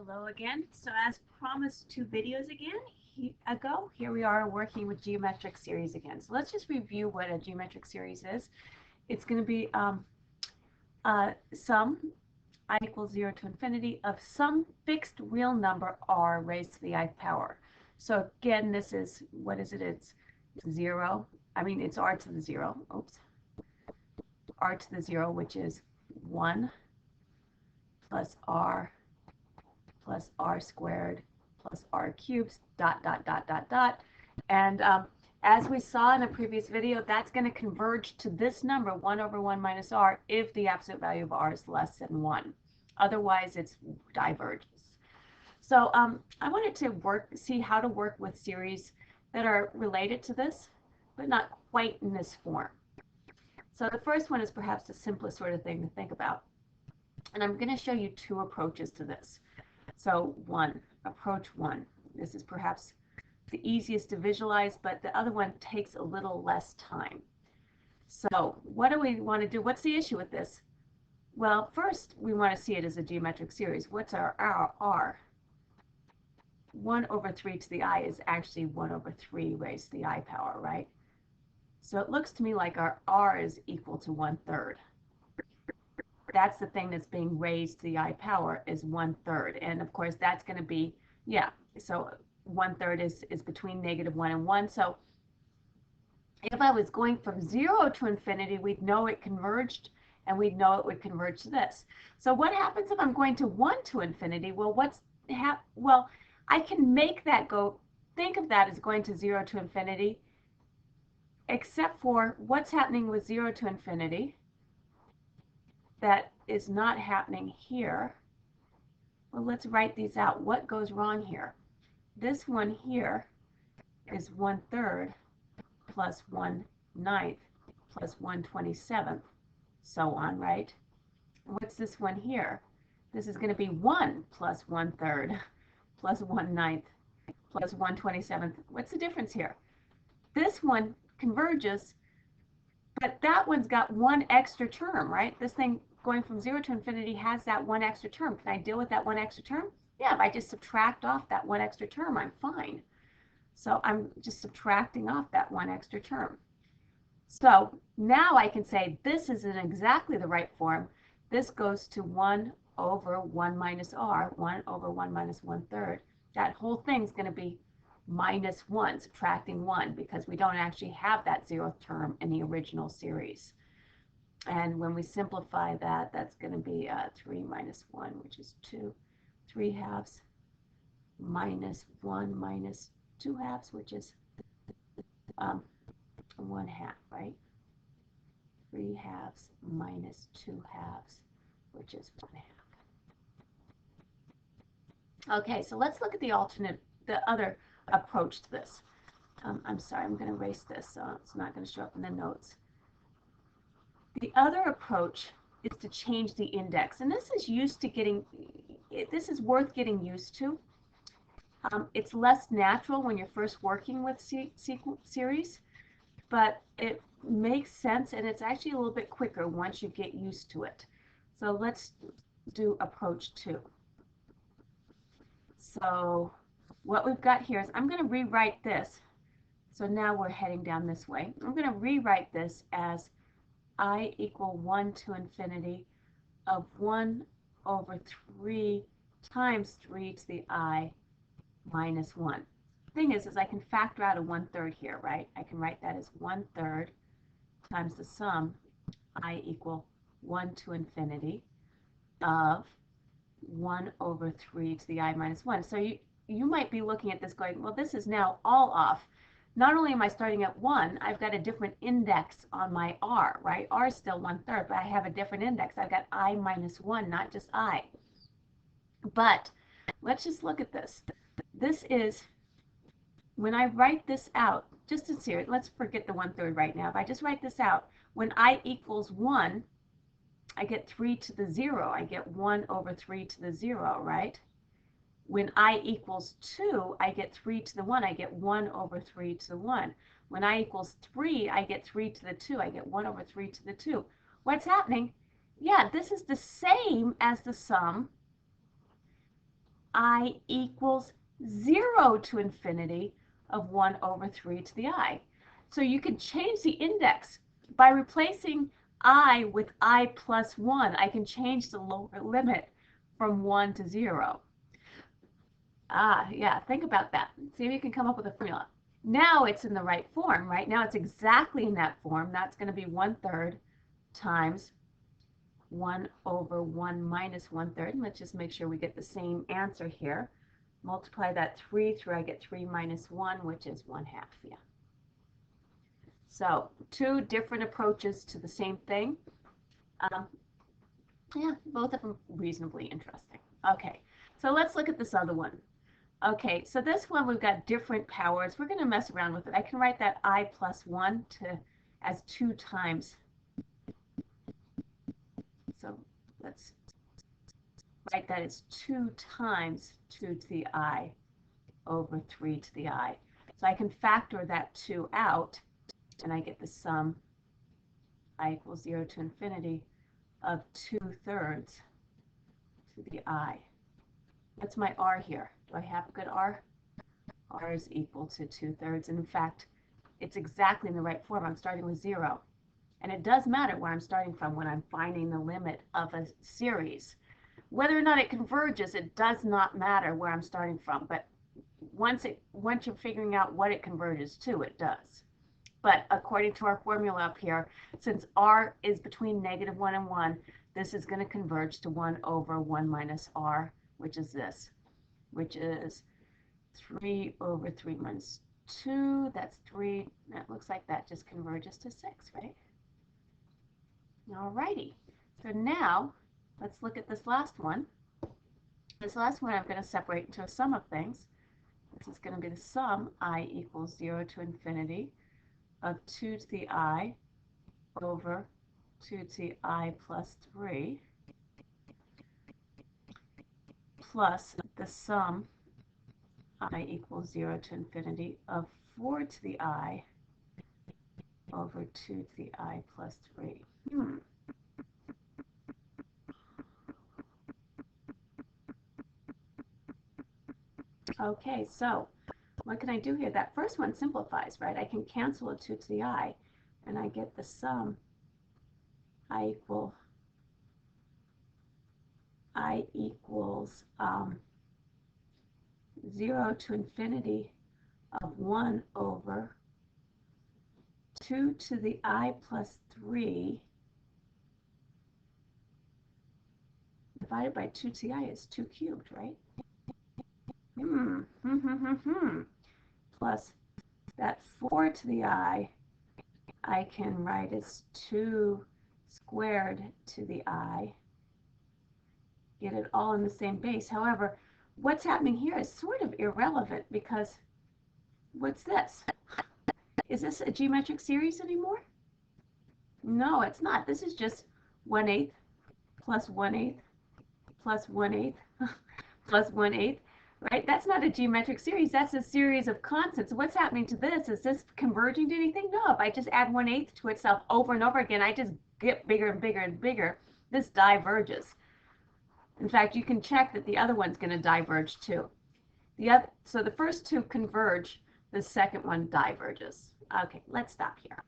Hello again. So as promised 2 videos ago, here we are working with geometric series again. So let's just review what a geometric series is. It's going to be sum I equals 0 to infinity of some fixed real number r raised to the I power. So again, this is, what is it? It's 0. I mean, it's r to the 0. Oops. R to the 0, which is 1 plus r squared plus r cubed, dot, dot, dot, dot, dot. And as we saw in a previous video, that's going to converge to this number, 1 over 1 minus r, if the absolute value of r is less than 1. Otherwise, it's diverges. So I wanted to see how to work with series that are related to this, but not quite in this form. So the first one is perhaps the simplest sort of thing to think about. And I'm going to show you 2 approaches to this. So approach 1. This is perhaps the easiest to visualize, but the other one takes a little less time. So what do we want to do? What's the issue with this? Well, first, we want to see it as a geometric series. What's our r? 1 over 3 to the I is actually 1 over 3 raised to the I power, right? So it looks to me like our r is equal to 1/3. That's the thing that's being raised to the I power is 1/3. And of course, that's going to be, so 1/3 is between -1 and 1. So if I was going from 0 to infinity, we'd know it converged, and we'd know it would converge to this. So what happens if I'm going to 1 to infinity? Well, well, I can make that go, think of that as going to 0 to infinity, except for what's happening with 0 to infinity that is not happening here. Well, let's write these out. What goes wrong here? This one here is 1/3 plus 1/9 plus 1/27, so on, right? What's this one here? This is going to be 1 plus 1/3 plus 1/9 plus 1/27. What's the difference here? This one converges, but that one's got one extra term, right? This thing going from 0 to infinity has that one extra term. Can I deal with that one extra term? Yeah, if I just subtract off that one extra term, I'm fine. So I'm just subtracting off that one extra term. So now I can say this is in exactly the right form. This goes to 1 over 1 minus r, 1 over 1 minus 1/3. That whole thing's going to be minus 1, subtracting 1, because we don't actually have that 0th term in the original series. And when we simplify that, that's going to be 3 minus 1, which is 2. 3/2 minus 1 minus 2/2, which is 1/2, right? 3/2 minus 2/2, which is 1/2. Okay, so let's look at the other approach to this. I'm sorry, I'm going to erase this, so it's not going to show up in the notes. The other approach is to change the index, and this is worth getting used to. It's less natural when you're first working with series, but it makes sense, and it's actually a little bit quicker once you get used to it. So let's do approach 2. So what we've got here is, I'm going to rewrite this. So now we're heading down this way. I'm going to rewrite this as I equal 1 to infinity of 1 over 3 times 3 to the I minus 1. The thing is I can factor out a 1/3 here, right? I can write that as 1/3 times the sum I equal 1 to infinity of 1 over 3 to the I minus 1. So you might be looking at this going, well, this is now all off. Not only am I starting at 1, I've got a different index on my r, right? R is still 1/3, but I have a different index. I've got I minus 1, not just I. But let's just look at this. This is, when I write this out, just to see it, let's forget the 1/3 right now. If I just write this out, when I equals 1, I get 3 to the 0. I get 1 over 3 to the 0, right? When I equals 2, I get 3 to the 1. I get 1 over 3 to the 1. When I equals 3, I get 3 to the 2. I get 1 over 3 to the 2. What's happening? Yeah, this is the same as the sum I equals 0 to infinity of 1 over 3 to the I. So you can change the index by replacing I with I plus 1. I can change the lower limit from 1 to 0. Yeah, think about that. See if you can come up with a formula. Now it's in the right form, right? Now it's exactly in that form. That's going to be 1/3 times 1 over 1 minus 1/3. Let's just make sure we get the same answer here. Multiply that 3 through, I get 3 minus 1, which is 1/2. Yeah. So 2 different approaches to the same thing. Yeah, both of them reasonably interesting. Okay, so let's look at this other one. Okay, so this one we've got different powers. We're going to mess around with it. I can write that I plus 1 as 2 times. So let's write that as 2 times 2 to the I over 3 to the I. So I can factor that 2 out, and I get the sum I equals 0 to infinity of 2/3 to the I. What's my R here? Do I have a good R? R is equal to 2/3. And in fact, it's exactly in the right form. I'm starting with 0. And it does matter where I'm starting from when I'm finding the limit of a series. Whether or not it converges, it does not matter where I'm starting from. But once you're figuring out what it converges to, it does. But according to our formula up here, since R is between -1 and 1, this is going to converge to 1 over 1 minus R, which is this, which is 3 over 3 minus 2. That's 3. That looks like that just converges to 6, right? Alrighty. So now, let's look at this last one. This last one I'm going to separate into a sum of things. This is going to be the sum I equals 0 to infinity of 2 to the I over 2 to the I plus 3 plus the sum I equals 0 to infinity of 4 to the I over 2 to the I plus 3. Okay, so what can I do here? That first one simplifies, right? I can cancel a 2 to the I, and I get the sum I equals 0 to infinity of 1 over 2 to the I plus 3 divided by 2 to the I is 2 cubed, right? Plus that 4 to the I can write as 2 squared to the I. Get it all in the same base. However, what's happening here is sort of irrelevant because what's this? Is this a geometric series anymore? No, it's not. This is just 1/8 plus 1/8 plus 1/8 plus 1/8, right? That's not a geometric series. That's a series of constants. What's happening to this? Is this converging to anything? No, if I just add 1/8 to itself over and over again, I just get bigger and bigger and bigger. This diverges. In fact, you can check that the other one's going to diverge too. So the first two converge, the second one diverges. Okay, let's stop here.